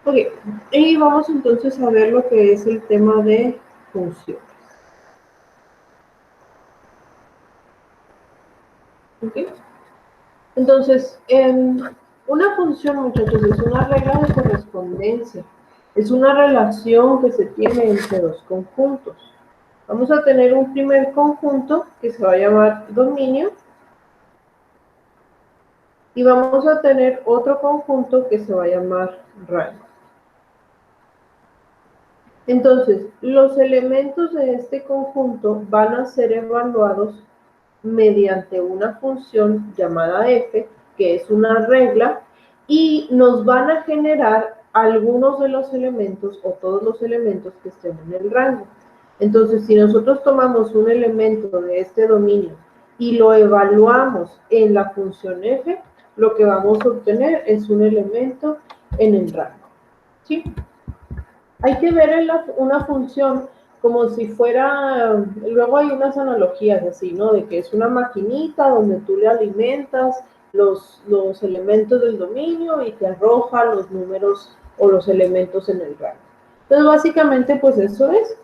Ok, y vamos entonces a ver lo que es el tema de funciones. Ok, entonces, una función, muchachos, es una regla de correspondencia. Es una relación que se tiene entre dos conjuntos. Vamos a tener un primer conjunto que se va a llamar dominio. Y vamos a tener otro conjunto que se va a llamar rango. Entonces, los elementos de este conjunto van a ser evaluados mediante una función llamada f, que es una regla, y nos van a generar algunos de los elementos o todos los elementos que estén en el rango. Entonces, si nosotros tomamos un elemento de este dominio y lo evaluamos en la función f, lo que vamos a obtener es un elemento en el rango. ¿Sí? Hay que ver una función como si fuera, luego hay unas analogías así, ¿no? De que es una maquinita donde tú le alimentas los elementos del dominio y te arroja los números o los elementos en el rango. Entonces, básicamente, pues eso es.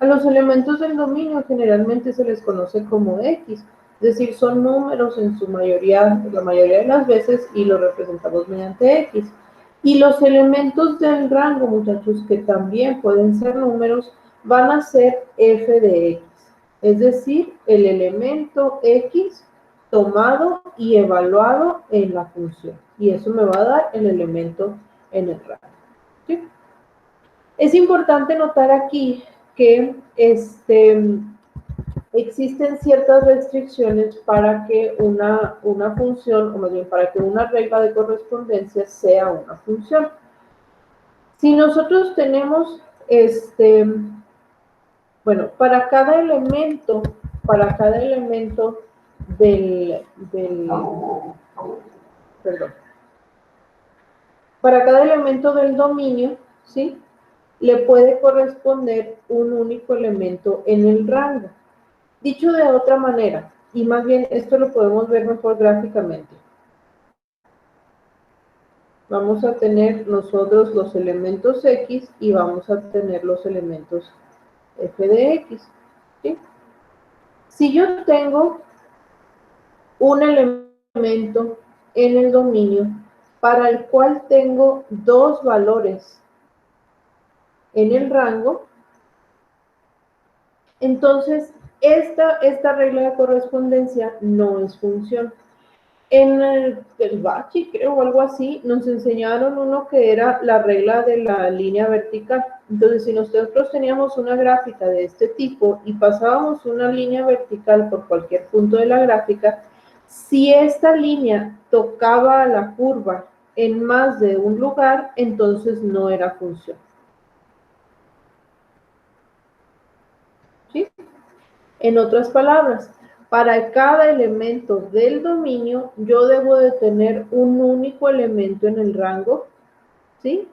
A los elementos del dominio generalmente se les conoce como X, es decir, son números en su mayoría, la mayoría de las veces, y los representamos mediante X. Y los elementos del rango, muchachos, que también pueden ser números, van a ser f de x. Es decir, el elemento x tomado y evaluado en la función. Y eso me va a dar el elemento en el rango. ¿Sí? Es importante notar aquí que existen ciertas restricciones para que una función, o más bien para que una regla de correspondencia sea una función. Si nosotros tenemos, bueno, para cada elemento perdón, para cada elemento del dominio, ¿sí? Le puede corresponder un único elemento en el rango. Dicho de otra manera, y más bien esto lo podemos ver mejor gráficamente. Vamos a tener nosotros los elementos X y vamos a tener los elementos f de X. ¿Sí? Si yo tengo un elemento en el dominio para el cual tengo dos valores en el rango, entonces esta regla de correspondencia no es función. En el Bachi, creo, o algo así, nos enseñaron uno que era la regla de la línea vertical. Entonces, si nosotros teníamos una gráfica de este tipo y pasábamos una línea vertical por cualquier punto de la gráfica, si esta línea tocaba la curva en más de un lugar, entonces no era función. ¿Sí? En otras palabras, para cada elemento del dominio, yo debo de tener un único elemento en el rango, ¿sí?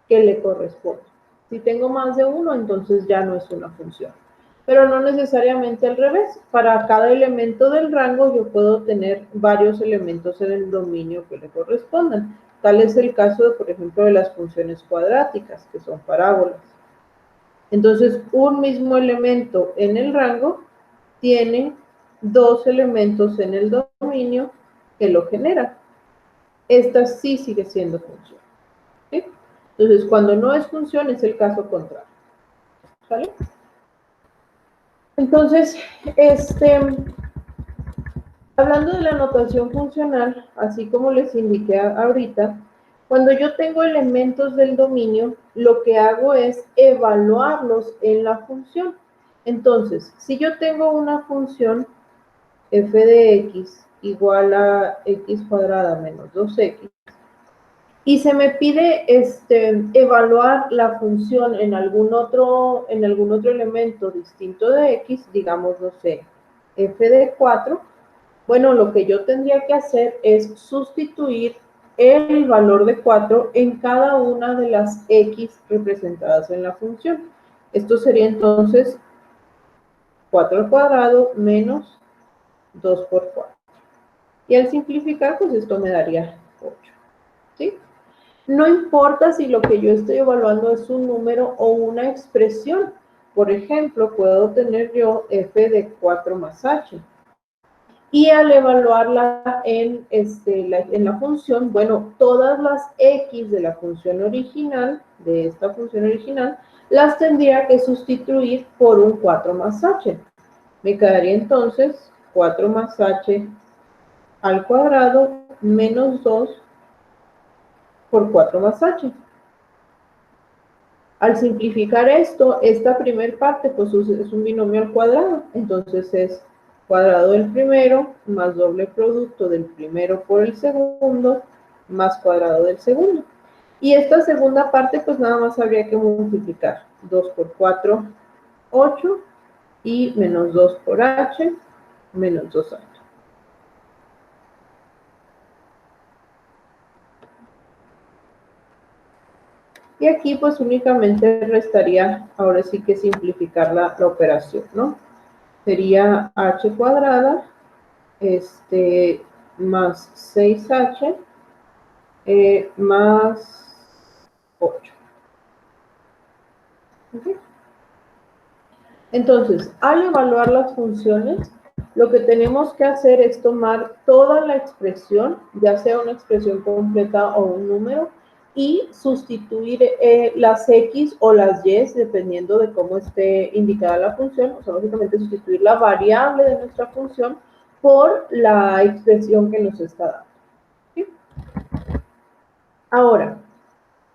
Que le corresponde. Si tengo más de uno, entonces ya no es una función. Pero no necesariamente al revés. Para cada elemento del rango, yo puedo tener varios elementos en el dominio que le correspondan. Tal es el caso, por ejemplo, de las funciones cuadráticas, que son parábolas. Entonces, un mismo elemento en el rango tiene dos elementos en el dominio que lo generan. Esta sí sigue siendo función. ¿Sí? Entonces, cuando no es función, es el caso contrario. ¿Sale? Entonces, hablando de la notación funcional, así como les indiqué ahorita, cuando yo tengo elementos del dominio, lo que hago es evaluarlos en la función. Entonces, si yo tengo una función f de x igual a x cuadrada menos 2x, y se me pide evaluar la función en algún otro elemento distinto de x, digamos, no sé, f de 4, bueno, lo que yo tendría que hacer es sustituir el valor de 4 en cada una de las x representadas en la función. Esto sería entonces 4 al cuadrado menos 2 por 4. Y al simplificar, pues esto me daría 8. ¿Sí? No importa si lo que yo estoy evaluando es un número o una expresión. Por ejemplo, puedo tener yo f de 4 más h. Y al evaluarla en la función, bueno, todas las x de la función original, de esta función original, las tendría que sustituir por un 4 más h. Me quedaría entonces 4 más h al cuadrado menos 2 por 4 más h. Al simplificar esto, esta primera parte pues es un binomio al cuadrado, entonces es cuadrado del primero más doble producto del primero por el segundo más cuadrado del segundo. Y esta segunda parte pues nada más habría que multiplicar. 2 por 4, 8 y menos 2 por h, menos 2h. Y aquí pues únicamente restaría, ahora sí que simplificar la operación, ¿no? Sería h cuadrada más 6h más 8. ¿Okay? Entonces, al evaluar las funciones, lo que tenemos que hacer es tomar toda la expresión, ya sea una expresión completa o un número, y sustituir las x o las y, dependiendo de cómo esté indicada la función, o sea, básicamente sustituir la variable de nuestra función por la expresión que nos está dando. ¿Sí? Ahora,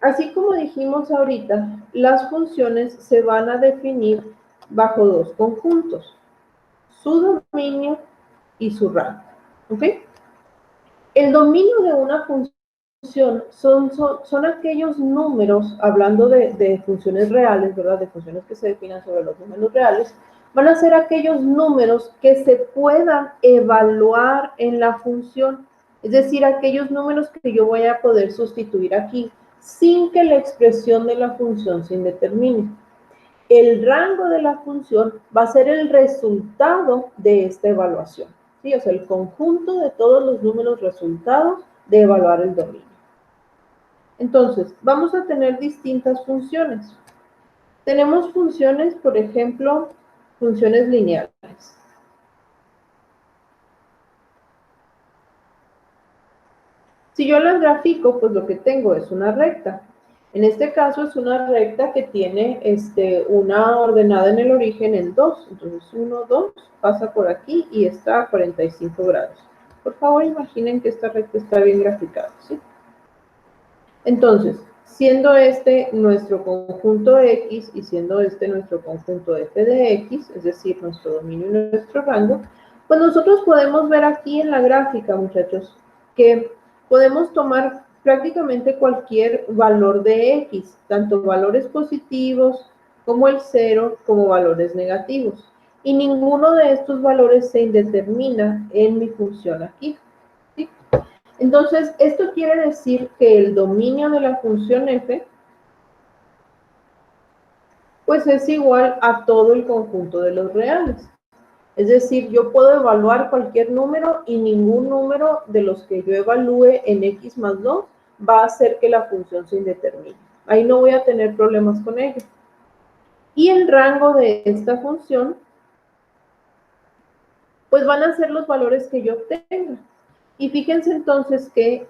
así como dijimos ahorita, las funciones se van a definir bajo dos conjuntos, su dominio y su rango. ¿Ok? El dominio de una función son aquellos números, hablando de funciones reales, ¿verdad? De funciones que se definan sobre los números reales, van a ser aquellos números que se puedan evaluar en la función. Es decir, aquellos números que yo voy a poder sustituir aquí sin que la expresión de la función se indetermine. El rango de la función va a ser el resultado de esta evaluación. ¿Sí? O sea, el conjunto de todos los números resultados de evaluar el dominio. Entonces, vamos a tener distintas funciones. Tenemos funciones, por ejemplo, funciones lineales. Si yo las grafico, pues lo que tengo es una recta. En este caso es una recta que tiene una ordenada en el origen en 2. Entonces 1, 2, pasa por aquí y está a 45 grados. Por favor, imaginen que esta recta está bien graficada, ¿sí? Entonces, siendo este nuestro conjunto X y siendo este nuestro conjunto f de X, es decir, nuestro dominio y nuestro rango, pues nosotros podemos ver aquí en la gráfica, muchachos, que podemos tomar prácticamente cualquier valor de X, tanto valores positivos como el 0, como valores negativos. Y ninguno de estos valores se indetermina en mi función aquí. ¿Sí? Entonces, esto quiere decir que el dominio de la función f pues es igual a todo el conjunto de los reales. Es decir, yo puedo evaluar cualquier número y ningún número de los que yo evalúe en x más 2 va a hacer que la función se indetermine. Ahí no voy a tener problemas con ello. Y el rango de esta función, pues van a ser los valores que yo obtenga. Y fíjense entonces que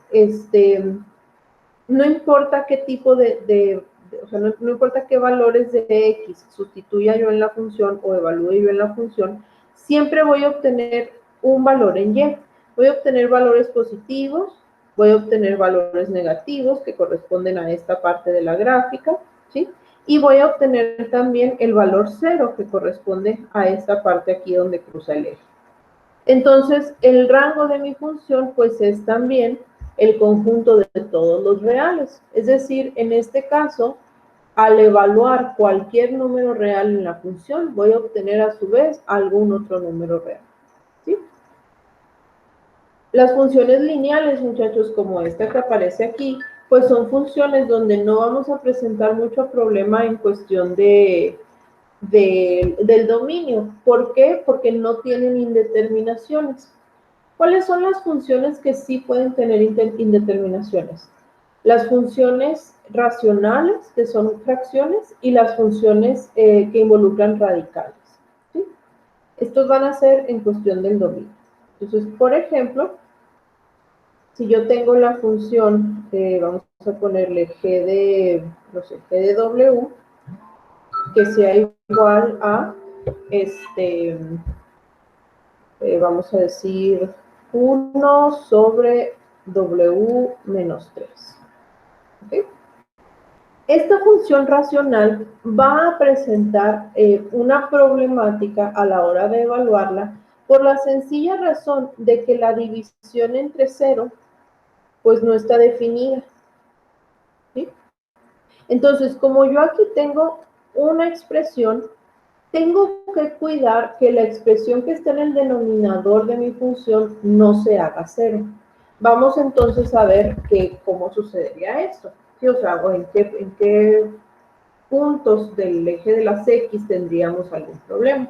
no importa qué tipo o sea, no importa qué valores de x sustituya yo en la función o evalúe yo en la función, siempre voy a obtener un valor en y. Voy a obtener valores positivos, voy a obtener valores negativos que corresponden a esta parte de la gráfica, ¿sí? Y voy a obtener también el valor 0 que corresponde a esta parte aquí donde cruza el eje. Entonces, el rango de mi función, pues, es también el conjunto de todos los reales. Es decir, en este caso, al evaluar cualquier número real en la función, voy a obtener a su vez algún otro número real. ¿Sí? Las funciones lineales, muchachos, como esta que aparece aquí, pues son funciones donde no vamos a presentar mucho problema en cuestión del dominio. ¿Por qué? Porque no tienen indeterminaciones. ¿Cuáles son las funciones que sí pueden tener indeterminaciones? las funciones racionales, que son fracciones, y las funciones que involucran radicales, ¿sí? Estos van a ser en cuestión del dominio. Entonces, por ejemplo, si yo tengo la función, vamos a ponerle g de, no sé, g de w, que sea igual a, vamos a decir, 1 sobre w menos 3. ¿Okay? Esta función racional va a presentar una problemática a la hora de evaluarla por la sencilla razón de que la división entre 0 pues no está definida, ¿sí? Entonces, como yo aquí tengo una expresión, tengo que cuidar que la expresión que está en el denominador de mi función no se haga 0. Vamos entonces a ver cómo sucedería esto. ¿Sí? O sea, en qué puntos del eje de las X tendríamos algún problema.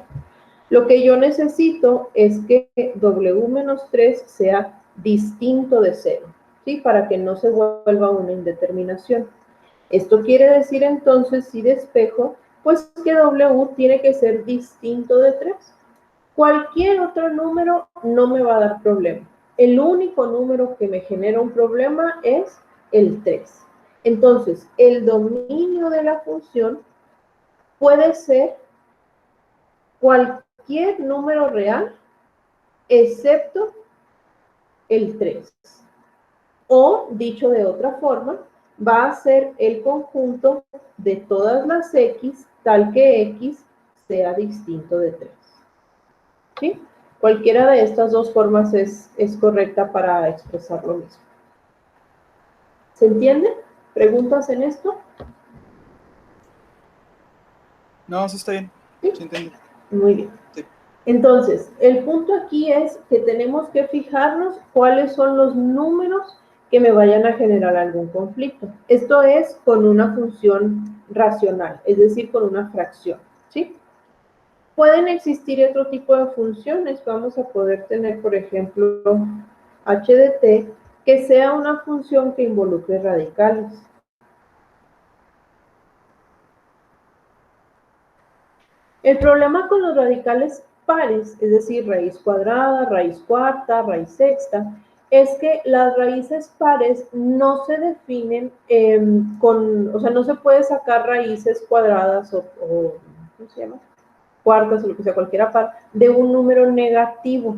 Lo que yo necesito es que W menos 3 sea distinto de 0, ¿sí? Para que no se vuelva una indeterminación. Esto quiere decir entonces, si despejo, pues que W tiene que ser distinto de 3. Cualquier otro número no me va a dar problema. El único número que me genera un problema es el 3. Entonces, el dominio de la función puede ser cualquier número real, excepto el 3. O, dicho de otra forma, va a ser el conjunto de todas las X, tal que X sea distinto de 3. ¿Sí? Cualquiera de estas dos formas es correcta para expresar lo mismo. ¿Se entiende? ¿Preguntas en esto? No, sí está bien. ¿Sí? ¿Se entiende? Muy bien. Sí. Entonces, el punto aquí es que tenemos que fijarnos cuáles son los números que me vayan a generar algún conflicto. Esto es con una función racional, es decir, con una fracción, ¿sí? Pueden existir otro tipo de funciones. Vamos a poder tener, por ejemplo, h de t, que sea una función que involucre radicales. El problema con los radicales pares, es decir, raíz cuadrada, raíz cuarta, raíz sexta, es que las raíces pares no se definen o sea, no se puede sacar raíces cuadradas o ¿cómo se llama? Cuartas o lo que sea, cualquiera par, de un número negativo.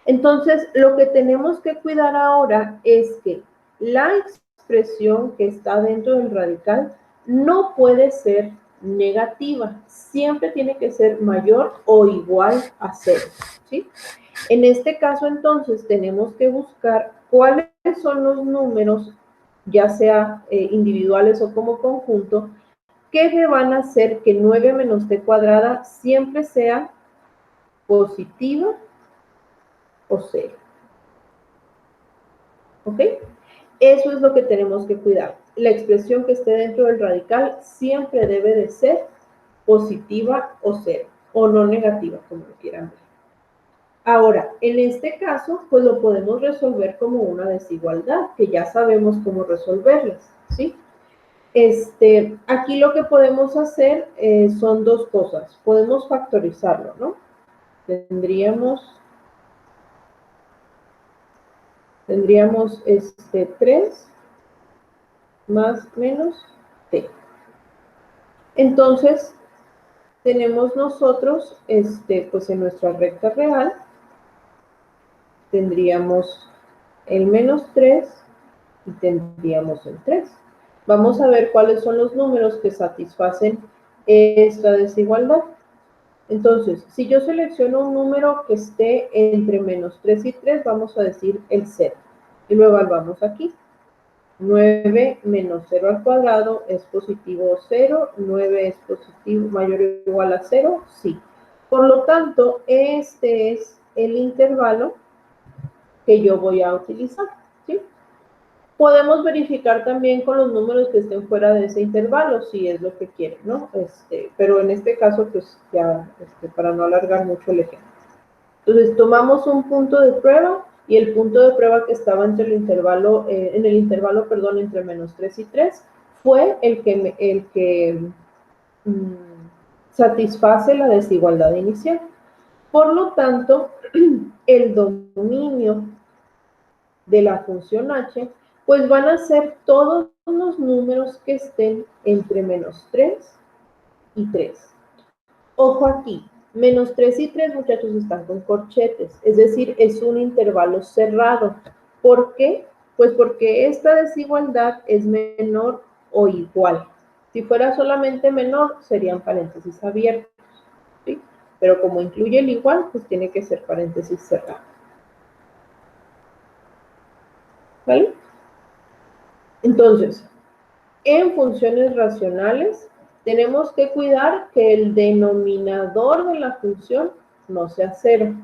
Entonces, lo que tenemos que cuidar ahora es que la expresión que está dentro del radical no puede ser negativa, siempre tiene que ser mayor o igual a 0, ¿sí? En este caso, entonces, tenemos que buscar cuáles son los números, ya sea individuales o como conjunto, que me van a hacer que 9 menos t cuadrada siempre sea positiva o 0. ¿Ok? Eso es lo que tenemos que cuidar. La expresión que esté dentro del radical siempre debe de ser positiva o 0, o no negativa, como lo quieran ver. Ahora, en este caso, pues lo podemos resolver como una desigualdad, que ya sabemos cómo resolverlas, ¿sí? Aquí lo que podemos hacer son dos cosas. Podemos factorizarlo, ¿no? Tendríamos 3 más menos t. Entonces, tenemos nosotros, pues en nuestra recta real, tendríamos el menos 3 y tendríamos el 3. Vamos a ver cuáles son los números que satisfacen esta desigualdad. Entonces, si yo selecciono un número que esté entre menos 3 y 3, vamos a decir el 0. Y lo evaluamos aquí. 9 menos 0 al cuadrado es positivo 0. 9 es positivo mayor o igual a 0, sí. Por lo tanto, este es el intervalo que yo voy a utilizar, ¿sí? Podemos verificar también con los números que estén fuera de ese intervalo, si es lo que quieren, ¿no? Pero en este caso, pues ya, para no alargar mucho el ejemplo. Entonces, tomamos un punto de prueba y el punto de prueba que estaba entre el intervalo, entre menos 3 y 3, fue el que satisface la desigualdad inicial. Por lo tanto, el dominio de la función h, pues van a ser todos los números que estén entre menos 3 y 3. Ojo aquí, menos 3 y 3, muchachos, están con corchetes, es decir, es un intervalo cerrado. ¿Por qué? Pues porque esta desigualdad es menor o igual. Si fuera solamente menor, serían paréntesis abiertos, ¿sí? Pero como incluye el igual, pues tiene que ser paréntesis cerrado. ¿Vale? Entonces, en funciones racionales, tenemos que cuidar que el denominador de la función no sea 0.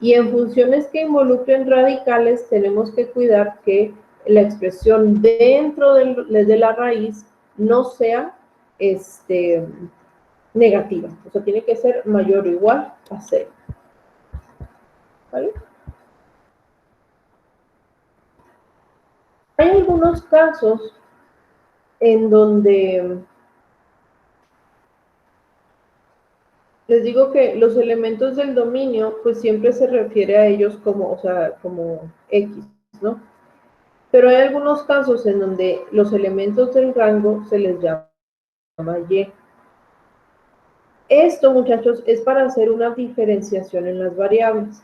Y en funciones que involucren radicales, tenemos que cuidar que la expresión dentro de la raíz no sea negativa. O sea, tiene que ser mayor o igual a 0. ¿Vale? Hay algunos casos en donde les digo que los elementos del dominio, pues siempre se refiere a ellos como, o sea, como X, ¿no? Pero hay algunos casos en donde los elementos del rango se les llama Y. Esto, muchachos, es para hacer una diferenciación en las variables.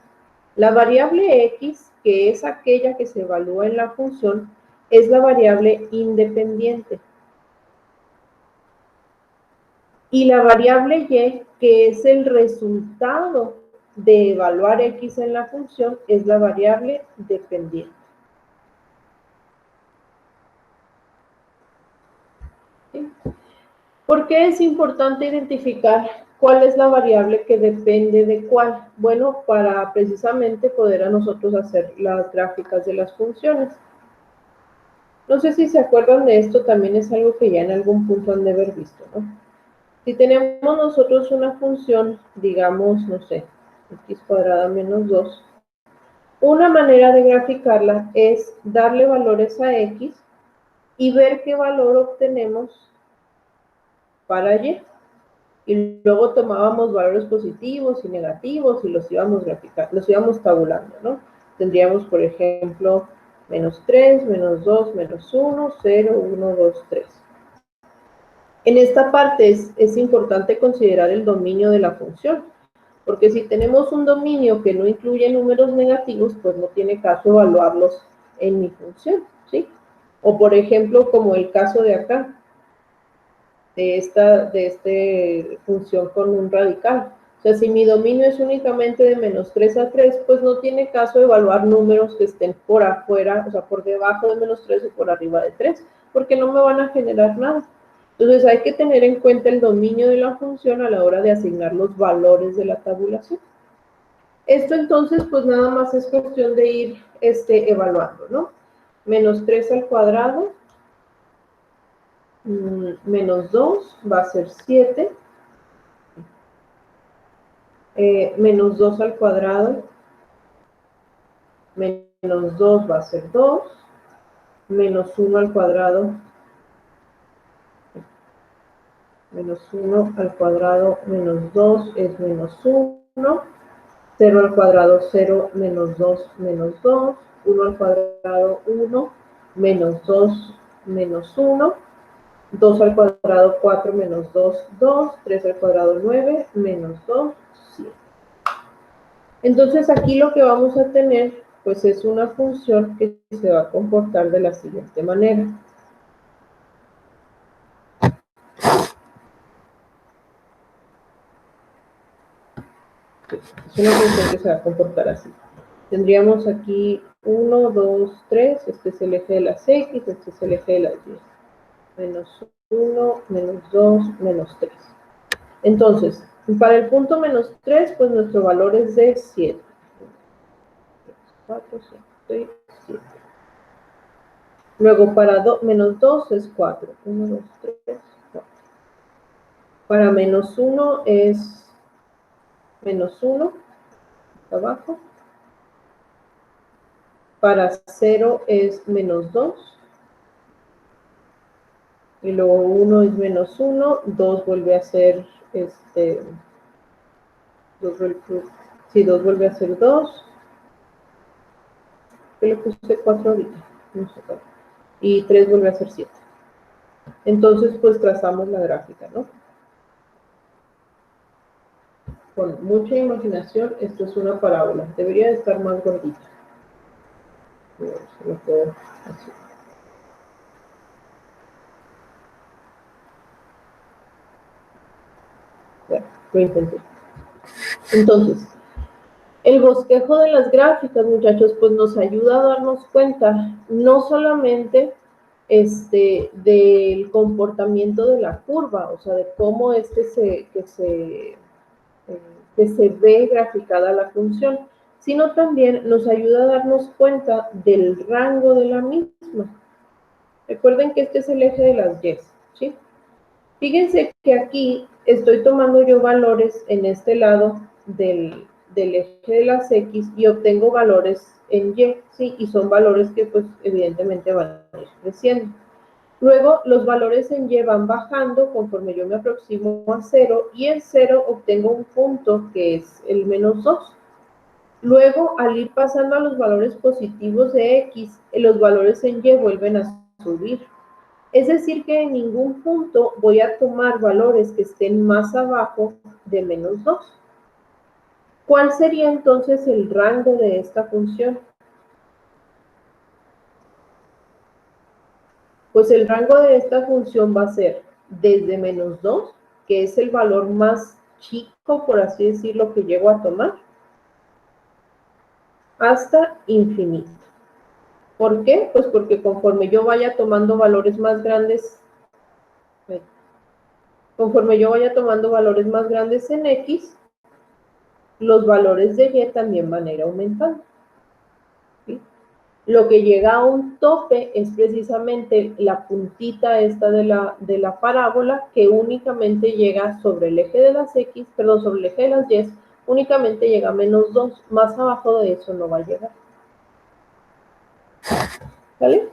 La variable X, que es aquella que se evalúa en la función, es la variable independiente. Y la variable Y, que es el resultado de evaluar X en la función, es la variable dependiente. ¿Sí? ¿Por qué es importante identificar cuál es la variable que depende de cuál? Bueno, para precisamente poder a nosotros hacer las gráficas de las funciones. No sé si se acuerdan de esto, también es algo que ya en algún punto han de haber visto, ¿no? Si tenemos nosotros una función, digamos, no sé, x cuadrada menos 2, una manera de graficarla es darle valores a x y ver qué valor obtenemos para y. Y luego tomábamos valores positivos y negativos y los íbamos graficando, los íbamos tabulando, ¿no? Tendríamos, por ejemplo, menos 3, menos 2, menos 1, 0, 1, 2, 3. En esta parte es importante considerar el dominio de la función, porque si tenemos un dominio que no incluye números negativos, pues no tiene caso evaluarlos en mi función, ¿sí? O por ejemplo, como el caso de acá, de esta función con un radical. O sea, si mi dominio es únicamente de menos 3 a 3, pues no tiene caso evaluar números que estén por afuera, o sea, por debajo de menos 3 o por arriba de 3, porque no me van a generar nada. Entonces hay que tener en cuenta el dominio de la función a la hora de asignar los valores de la tabulación. Esto entonces, pues nada más es cuestión de ir evaluando, ¿no? Menos 3 al cuadrado, menos 2 va a ser 7, menos 2 al cuadrado, menos 2 va a ser 2, menos 1 al cuadrado, menos 1 al cuadrado, menos 2 es menos 1, 0 al cuadrado, 0, menos 2, menos 2, 1 al cuadrado, 1, menos 2, menos 1, 2 al cuadrado, 4, menos 2, 2, 3 al cuadrado, 9, menos 2, 7. Entonces aquí lo que vamos a tener, pues es una función que se va a comportar de la siguiente manera. Es una función que se va a comportar así. Tendríamos aquí 1, 2, 3, este es el eje de las X, este es el eje de las Y. Menos 1, menos 2, menos 3. Entonces, para el punto menos 3, pues nuestro valor es de 7. 4, 5, 6, 7. Luego para menos 2 es 4. 1, 2, 3, 4. Para menos 1 es menos 1, abajo. para 0 es menos 2, y luego 1 es menos 1, 2 vuelve a ser, 2 vuelve a ser 2, que le puse 4 ahorita, no sé cuál, y 3 vuelve a ser 7. Entonces, pues trazamos la gráfica, ¿no? Con mucha imaginación, esto es una parábola. Debería de estar más gordita. Lo puedo hacer. Ya, lo intenté. Entonces, el bosquejo de las gráficas, muchachos, pues nos ayuda a darnos cuenta no solamente del comportamiento de la curva, o sea, de cómo es que se ve graficada la función, sino también nos ayuda a darnos cuenta del rango de la misma. Recuerden que este es el eje de las Y, ¿sí? Fíjense que aquí estoy tomando yo valores en este lado del eje de las X y obtengo valores en Y, ¿sí? Y son valores que pues evidentemente van a ir creciendo. Luego los valores en Y van bajando conforme yo me aproximo a 0 y en 0 obtengo un punto que es el menos 2. Luego al ir pasando a los valores positivos de X, los valores en Y vuelven a subir. Es decir que en ningún punto voy a tomar valores que estén más abajo de menos 2. ¿Cuál sería entonces el rango de esta función? Pues el rango de esta función va a ser desde menos 2, que es el valor más chico, por así decirlo, que llego a tomar, hasta infinito. ¿Por qué? Pues porque conforme yo vaya tomando valores más grandes, en X, los valores de Y también van a ir aumentando. ¿Sí? Lo que llega a un tope es precisamente la puntita esta de la parábola, que únicamente llega sobre el eje de las X, perdón, sobre el eje de las Y, únicamente llega a menos 2, más abajo de eso no va a llegar. ¿Vale?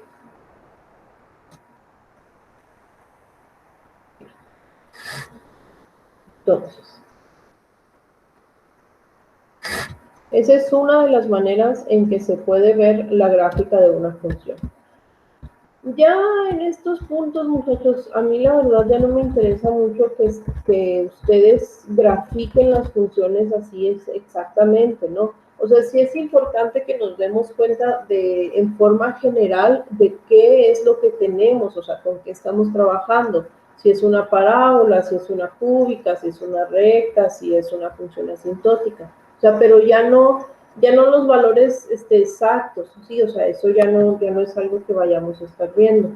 Entonces, esa es una de las maneras en que se puede ver la gráfica de una función. Ya en estos puntos, muchachos, a mí la verdad ya no me interesa mucho que ustedes grafiquen las funciones así exactamente, ¿no? O sea, sí es importante que nos demos cuenta en forma general de qué es lo que tenemos, o sea, con qué estamos trabajando. Si es una parábola, si es una cúbica, si es una recta, si es una función asintótica. O sea, pero ya no los valores exactos, ¿sí? O sea, eso ya no es algo que vayamos a estar viendo.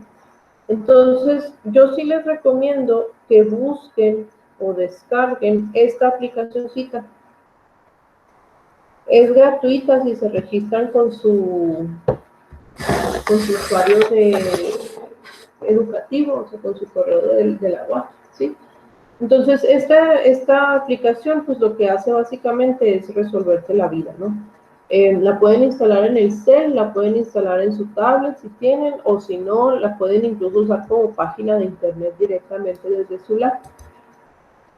Entonces, yo sí les recomiendo que busquen o descarguen esta aplicacióncita. Es gratuita si se registran con su usuario educativo, o sea, con su correo de la UAP, ¿sí? Entonces, esta aplicación, pues lo que hace básicamente es resolverte la vida, ¿no? La pueden instalar en el cel, la pueden instalar en su tablet si tienen, o si no, la pueden incluso usar como página de internet directamente desde su lab.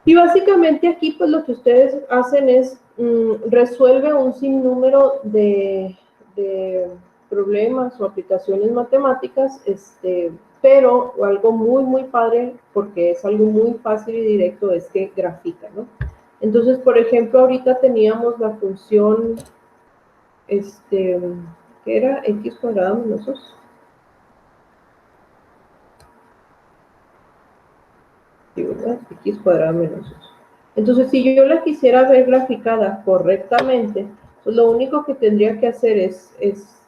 Y básicamente aquí, pues lo que ustedes hacen es resuelve un sinnúmero de problemas o aplicaciones matemáticas, pero algo muy, muy padre, porque es algo muy fácil y directo, es que grafica, ¿no? Entonces, por ejemplo, ahorita teníamos la función, que era x cuadrado menos 2. Sí, ¿verdad? X cuadrado menos 2. Entonces, si yo la quisiera ver graficada correctamente, pues lo único que tendría que hacer es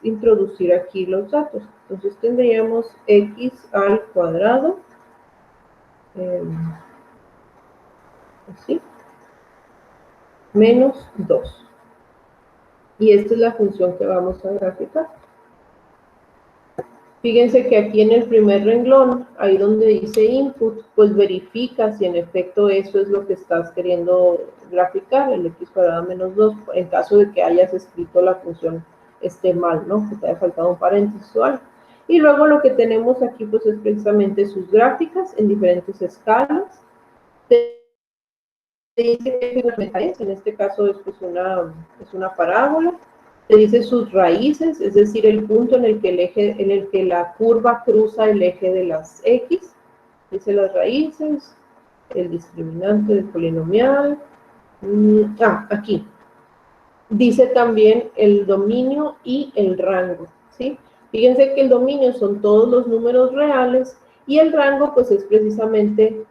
introducir aquí los datos. Entonces, tendríamos x al cuadrado, así, menos 2. Y esta es la función que vamos a graficar. Fíjense que aquí en el primer renglón, ahí donde dice input, pues verifica si en efecto eso es lo que estás queriendo graficar, el x cuadrado menos 2, en caso de que hayas escrito la función esté mal, ¿no? Que te haya faltado un paréntesis o algo. Y luego lo que tenemos aquí, pues, es precisamente sus gráficas en diferentes escalas. Te dice qué figura es, en este caso es, pues, una parábola. Te dice sus raíces, es decir, el punto en el que la curva cruza el eje de las X. Dice las raíces, el discriminante del polinomial. Aquí. Dice también el dominio y el rango, ¿sí? Fíjense que el dominio son todos los números reales y el rango, pues, es precisamente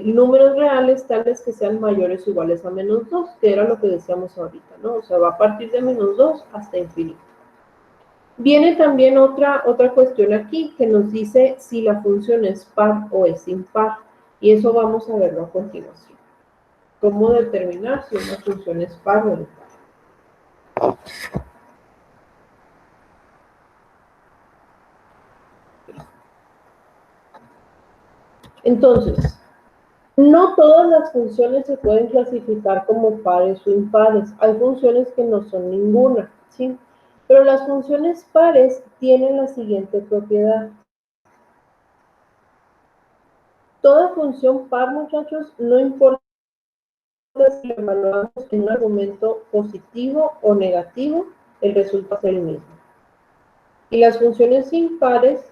números reales tales que sean mayores o iguales a menos 2, que era lo que decíamos ahorita, ¿no? O sea, va a partir de menos 2 hasta infinito. Viene también otra cuestión aquí que nos dice si la función es par o es impar, y eso vamos a verlo a continuación. ¿Cómo determinar si una función es par o impar? Entonces, no todas las funciones se pueden clasificar como pares o impares. Hay funciones que no son ninguna, ¿sí? Pero las funciones pares tienen la siguiente propiedad. Toda función par, muchachos, no importa si lo evaluamos en un argumento positivo o negativo, el resultado es el mismo. Y las funciones impares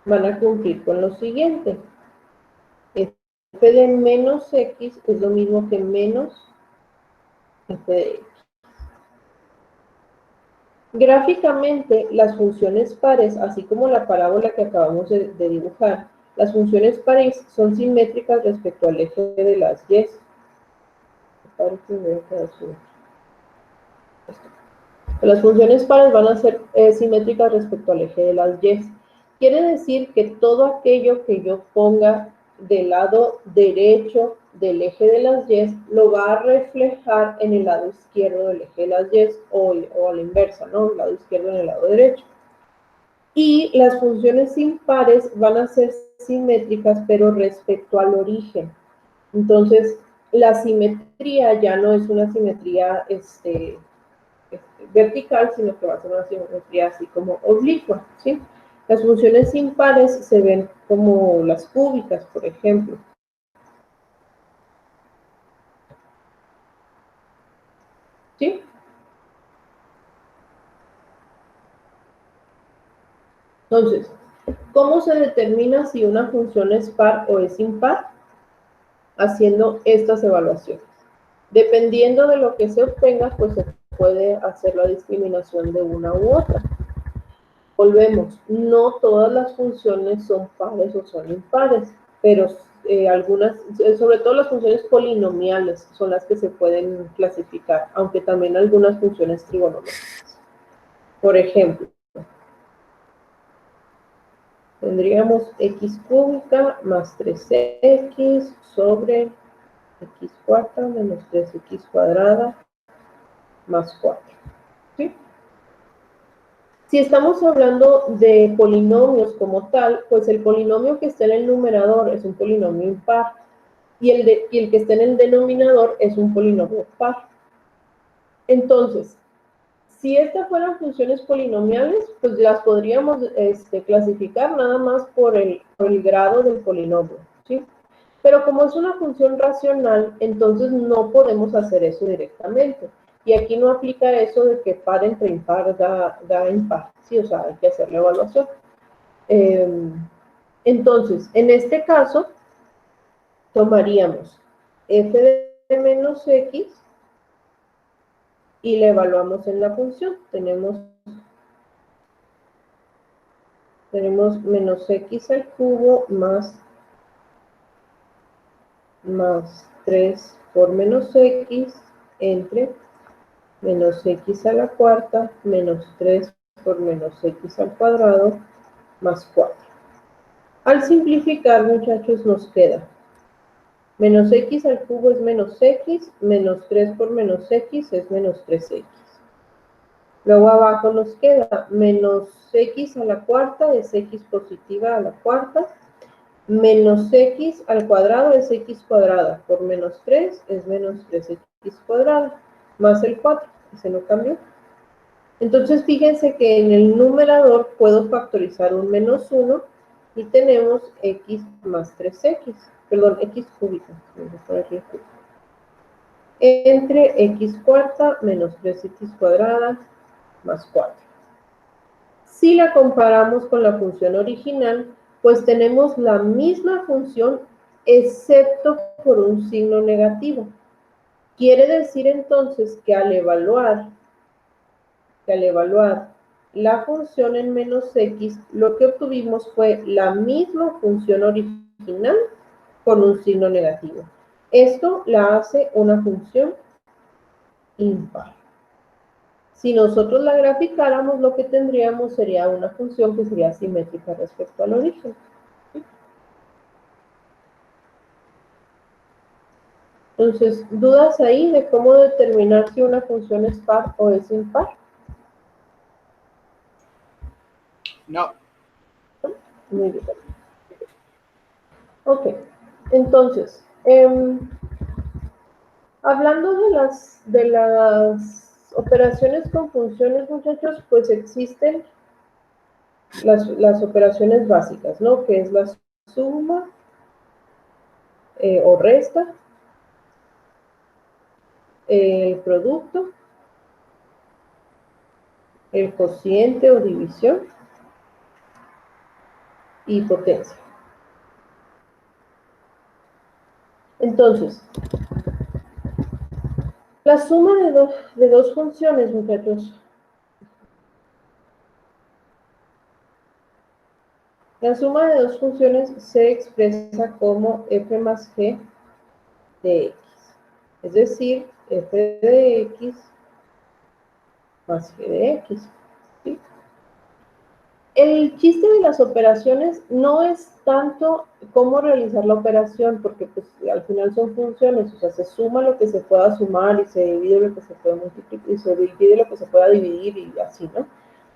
van a cumplir con lo siguiente. F de menos X es lo mismo que menos F de X. Gráficamente, las funciones pares, así como la parábola que acabamos de dibujar, las funciones pares son simétricas respecto al eje de las Y. Las funciones pares van a ser simétricas respecto al eje de las Y. Quiere decir que todo aquello que yo ponga del lado derecho del eje de las Y lo va a reflejar en el lado izquierdo del eje de las Y o a la inversa, ¿no? El lado izquierdo en el lado derecho. Y las funciones impares van a ser simétricas, pero respecto al origen. Entonces, la simetría ya no es una simetría vertical, sino que va a ser una simetría así como oblicua, ¿sí? Las funciones impares se ven como las cúbicas, por ejemplo. ¿Sí? Entonces, ¿cómo se determina si una función es par o es impar? Haciendo estas evaluaciones. Dependiendo de lo que se obtenga, pues se puede hacer la discriminación de una u otra. Volvemos, no todas las funciones son pares o son impares, pero algunas, sobre todo las funciones polinomiales, son las que se pueden clasificar, aunque también algunas funciones trigonométricas. Por ejemplo, tendríamos x cúbica más 3x sobre x cuarta menos 3x cuadrada más 4. ¿Sí? Si estamos hablando de polinomios como tal, pues el polinomio que está en el numerador es un polinomio impar y el que está en el denominador es un polinomio par. Entonces, si estas fueran funciones polinomiales, pues las podríamos clasificar nada más por el grado del polinomio, ¿sí? Pero como es una función racional, entonces no podemos hacer eso directamente. Y aquí no aplica eso de que par entre impar da impar, ¿sí? O sea, hay que hacer la evaluación. Entonces, en este caso, tomaríamos f de menos x y la evaluamos en la función. Tenemos menos x al cubo más 3 por menos x entre menos x a la cuarta menos 3 por menos x al cuadrado más 4. Al simplificar, muchachos, nos queda menos x al cubo es menos x, menos 3 por menos x es menos 3x. Luego abajo nos queda menos x a la cuarta es x positiva a la cuarta, menos x al cuadrado es x cuadrada, por menos 3 es menos 3x cuadrada, más el 4. ese no cambió. Entonces, fíjense que en el numerador puedo factorizar un menos 1 y tenemos x más 3x, perdón, x cúbica, entre x cuarta menos 3x cuadrada más 4. Si la comparamos con la función original, pues tenemos la misma función, excepto por un signo negativo. Quiere decir entonces que al evaluar la función en menos x, lo que obtuvimos fue la misma función original con un signo negativo. Esto la hace una función impar. Si nosotros la graficáramos, lo que tendríamos sería una función que sería simétrica respecto al origen. Entonces, ¿dudas ahí de cómo determinar si una función es par o es impar? No. Muy bien. Ok, entonces, hablando de las operaciones con funciones, muchachos, pues existen las operaciones básicas, ¿no? Que es la suma o resta, el producto, el cociente o división y potencia. Entonces, la suma de dos funciones, muchachos. La suma de dos funciones se expresa como f más g de x. Es decir, f de x más g de x. ¿Sí? El chiste de las operaciones no es tanto cómo realizar la operación, porque pues, al final son funciones, o sea, se suma lo que se pueda sumar y se divide lo que se pueda multiplicar y se divide lo que se pueda dividir y así, ¿no?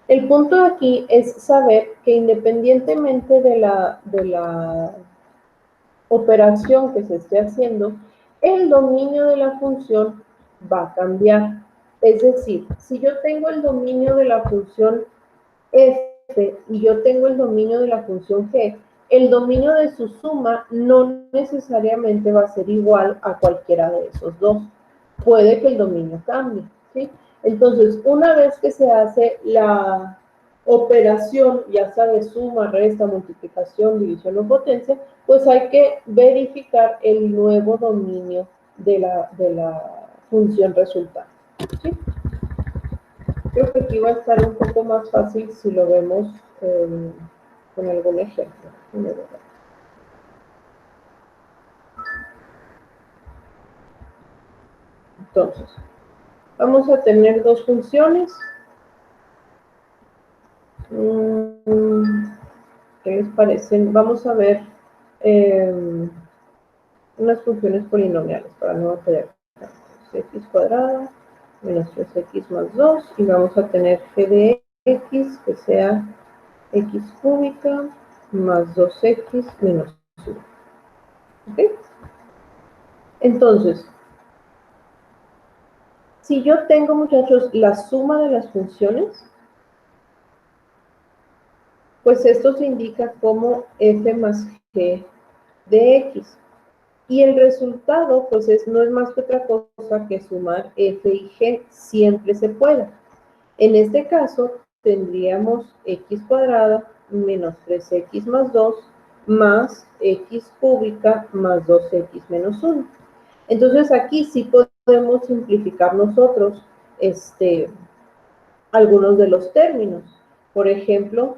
El punto aquí es saber que independientemente de la operación que se esté haciendo, el dominio de la función va a cambiar. Es decir, si yo tengo el dominio de la función f y yo tengo el dominio de la función g, el dominio de su suma no necesariamente va a ser igual a cualquiera de esos dos. Puede que el dominio cambie, ¿sí? Entonces, una vez que se hace la operación, ya sea de suma, resta, multiplicación, división o potencia, pues hay que verificar el nuevo dominio de la función resultante, ¿sí? Creo que aquí va a estar un poco más fácil si lo vemos con algún ejemplo. Entonces, vamos a tener dos funciones. ¿Qué les parecen? Vamos a ver unas funciones polinomiales para no batallar. X cuadrada menos 3x más 2 y vamos a tener g de x que sea x cúbica más 2x menos 1. ¿Ok? Entonces, si yo tengo, muchachos, la suma de las funciones, pues esto se indica como f más g de x. Y el resultado, pues no es más que otra cosa que sumar f y g, siempre se puede. En este caso, tendríamos x cuadrada menos 3x más 2 más x cúbica más 2x menos 1. Entonces, aquí sí podemos simplificar nosotros algunos de los términos. Por ejemplo,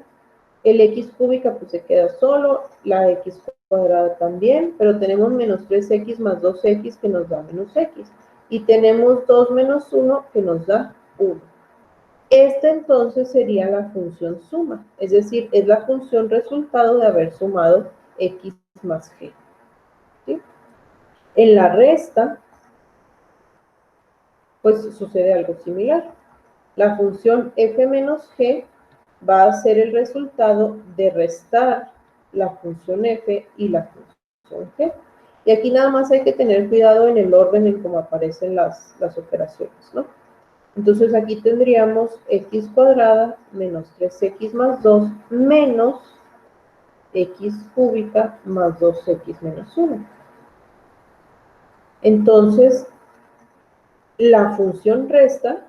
el x cúbica pues se queda solo, la x cuadrada también, pero tenemos menos 3x más 2x que nos da menos x. Y tenemos 2 menos 1 que nos da 1. Esta entonces sería la función suma, es decir, es la función resultado de haber sumado x más g. ¿Sí? En la resta, pues sucede algo similar. La función f menos g va a ser el resultado de restar la función f y la función g. Y aquí nada más hay que tener cuidado en el orden en cómo aparecen las operaciones, ¿no? Entonces aquí tendríamos x cuadrada menos 3x más 2 menos x cúbica más 2x menos 1. Entonces, la función resta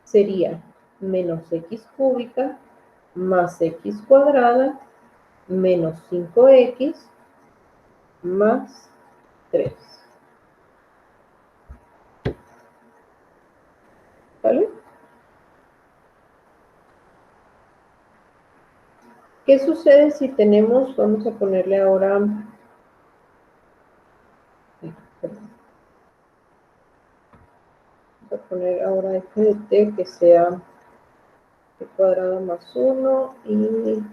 sería menos x cúbica más x cuadrada menos 5x más 3. ¿Vale? ¿Qué sucede si tenemos, vamos a ponerle ahora, vamos a poner ahora f de t que sea t cuadrado más 1 y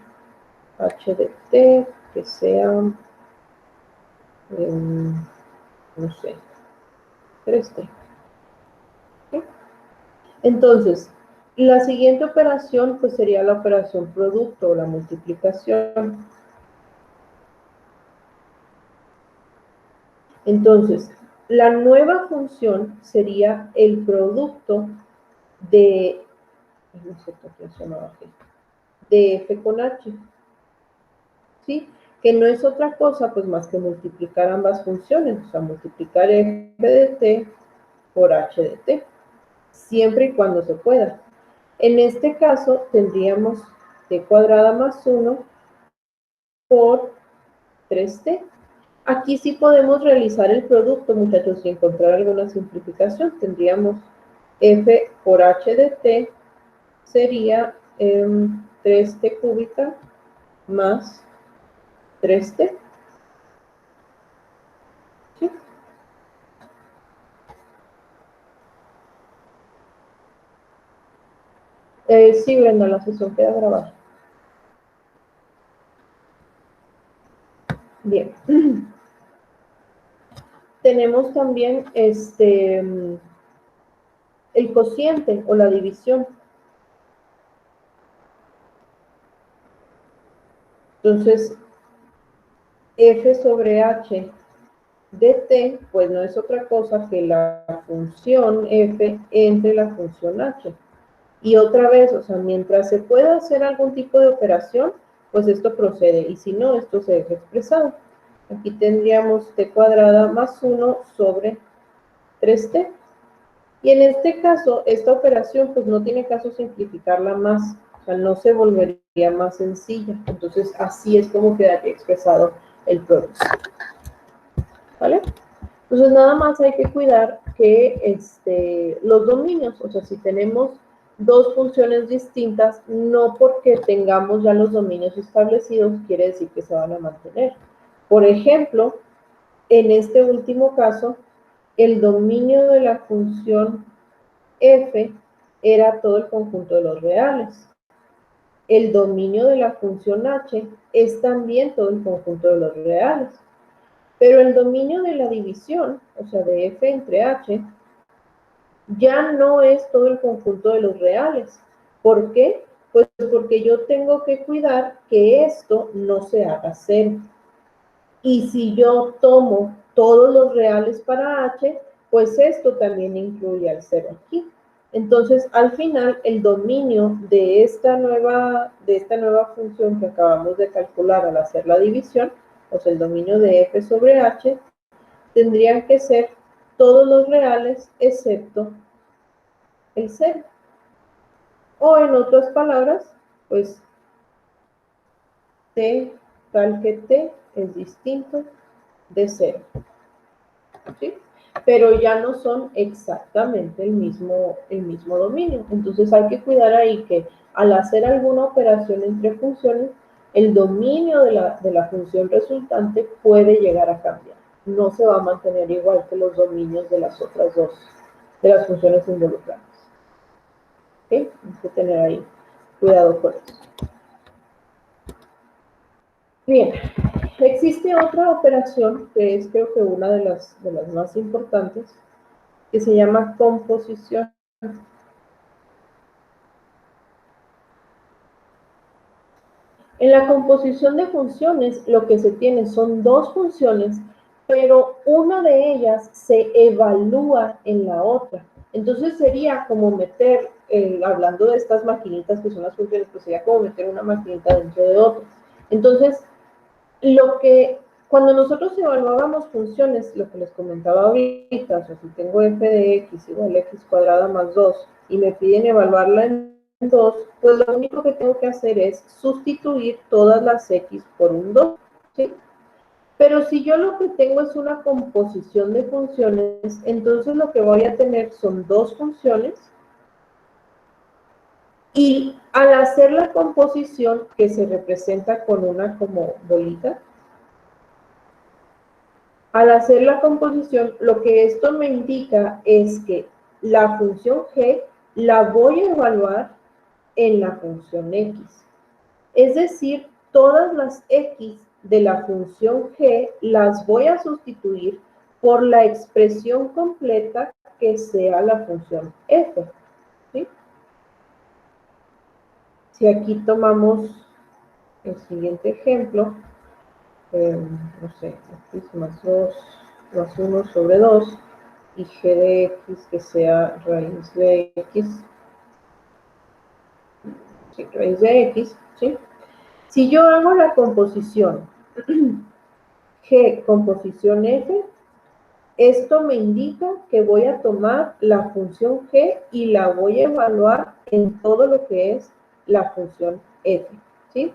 h de t que sea, no sé, 3t. ¿Okay? Entonces, la siguiente operación pues sería la operación producto o la multiplicación. Entonces, la nueva función sería el producto de, no sé por qué se llamaba aquí, de f con h, ¿sí? Que no es otra cosa pues más que multiplicar ambas funciones, o sea, multiplicar f de t por h de t, siempre y cuando se pueda. En este caso tendríamos t cuadrada más 1 por 3t. Aquí sí podemos realizar el producto, muchachos, y encontrar alguna simplificación. Tendríamos f por h de t sería 3t cúbica más 3t. ¿Sí? Sí, Brenda, la sesión queda grabada. Bien. Tenemos también el cociente o la división. Entonces, f sobre h de t, pues no es otra cosa que la función f entre la función h. Y otra vez, o sea, mientras se pueda hacer algún tipo de operación, pues esto procede. Y si no, esto se deja expresado. Aquí tendríamos t cuadrada más 1 sobre 3t. Y en este caso, esta operación, pues no tiene caso simplificarla más. O sea, no se volvería más sencilla. Entonces, así es como quedaría expresado el producto. ¿Vale? Entonces, nada más hay que cuidar que los dominios, o sea, si tenemos dos funciones distintas, no porque tengamos ya los dominios establecidos, quiere decir que se van a mantener. Por ejemplo, en este último caso, el dominio de la función f era todo el conjunto de los reales. El dominio de la función h es también todo el conjunto de los reales. Pero el dominio de la división, o sea, de f entre h, ya no es todo el conjunto de los reales. ¿Por qué? Pues porque yo tengo que cuidar que esto no se haga cero. Y si yo tomo todos los reales para h, pues esto también incluye al cero aquí. Entonces, al final, el dominio de esta nueva función que acabamos de calcular al hacer la división, o sea, el dominio de f sobre h, tendrían que ser todos los reales excepto el cero. O en otras palabras, pues t tal que t es distinto de 0. ¿Sí? Pero ya no son exactamente el mismo dominio. Entonces hay que cuidar ahí que al hacer alguna operación entre funciones, el dominio de la función resultante puede llegar a cambiar. No se va a mantener igual que los dominios de las otras dos, de las funciones involucradas. ¿Ok? Hay que tener ahí cuidado con eso. Bien, existe otra operación que es creo que una de las más importantes, que se llama composición. En la composición de funciones, lo que se tiene son dos funciones pero una de ellas se evalúa en la otra. Entonces sería como meter, hablando de estas maquinitas que son las funciones, pues sería como meter una maquinita dentro de otra. Entonces, cuando nosotros evaluábamos funciones, lo que les comentaba ahorita, o sea, si tengo f de x igual a x cuadrada más 2 y me piden evaluarla en 2, pues lo único que tengo que hacer es sustituir todas las x por un 2, ¿sí? Pero si yo lo que tengo es una composición de funciones, entonces lo que voy a tener son dos funciones y al hacer la composición, que se representa con una como bolita, al hacer la composición, lo que esto me indica es que la función g la voy a evaluar en la función x. Es decir, todas las x de la función g las voy a sustituir por la expresión completa que sea la función f. ¿Sí? Si aquí tomamos el siguiente ejemplo, no sé, x más 2 más 1 sobre 2 y g de x que sea raíz de x, sí, raíz de x, ¿sí? Si yo hago la composición g composición f, esto me indica que voy a tomar la función g y la voy a evaluar en todo lo que es la función f, ¿sí?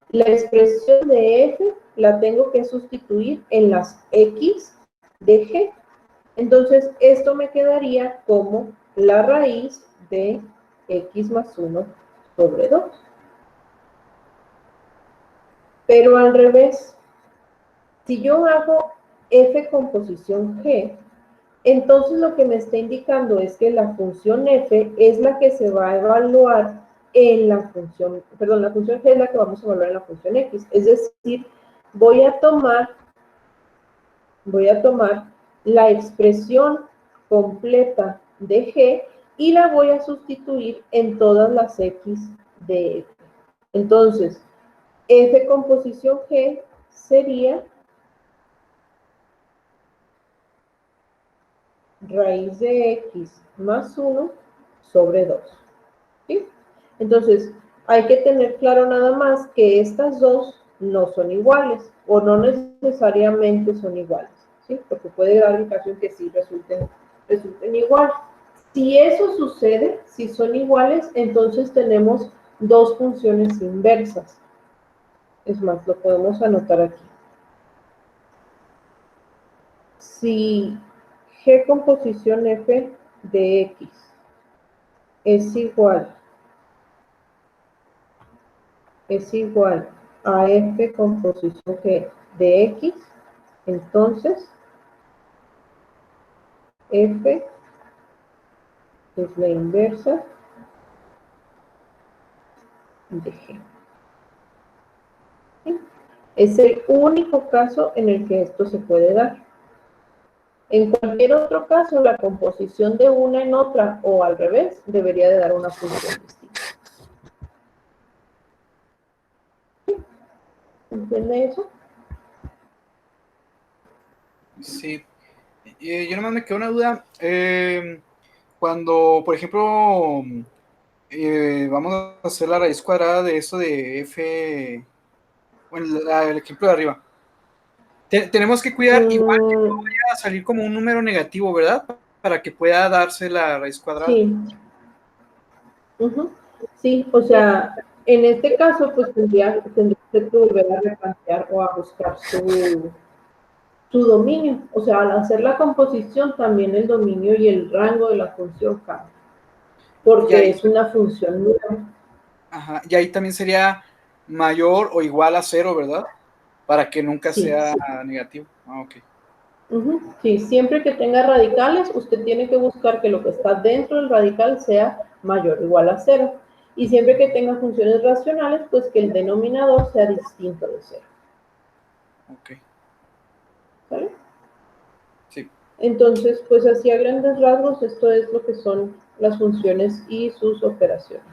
La expresión de f la tengo que sustituir en las x de g. Entonces, esto me quedaría como la raíz de x más 1 sobre 2. Pero al revés, si yo hago f composición g, entonces lo que me está indicando es que la función f es la que se va a evaluar en la función, perdón, la función g es la que vamos a evaluar en la función x. Es decir, voy a tomar la expresión completa de g y la voy a sustituir en todas las x de f. Entonces, f composición g sería raíz de x más 1 sobre 2. ¿Sí? Entonces, hay que tener claro nada más que estas dos no son iguales o no necesariamente son iguales, ¿sí? Porque puede dar el caso en que sí resulten igual. Si eso sucede, si son iguales, entonces tenemos dos funciones inversas. Es más, lo podemos anotar aquí. Si g composición f de x es igual a f composición g de x, entonces f es la inversa de g. ¿Sí? Es el único caso en el que esto se puede dar. En cualquier otro caso, la composición de una en otra o al revés debería de dar una función distinta. ¿Entiende eso? Sí. Yo nomás me quedó una duda. Cuando, por ejemplo, vamos a hacer la raíz cuadrada de eso de f, bueno, el ejemplo de arriba. Tenemos que cuidar igual que no vaya a salir como un número negativo, ¿verdad? Para que pueda darse la raíz cuadrada. Sí. Sí, o sea, en este caso, pues tendría que volver a replantear o a buscar su dominio. O sea, al hacer la composición, también el dominio y el rango de la función cambia, Y porque ahí, es una función nueva. ajá, y ahí también sería mayor o igual a 0, ¿verdad? Para que nunca Sí, sea sí. negativo. Ah, ok. Sí, siempre que tenga radicales, usted tiene que buscar que lo que está dentro del radical sea mayor o igual a 0. Y siempre que tenga funciones racionales, pues que el denominador sea distinto de 0. Ok. ¿Vale? Sí. Entonces, pues así a grandes rasgos, esto es lo que son las funciones y sus operaciones.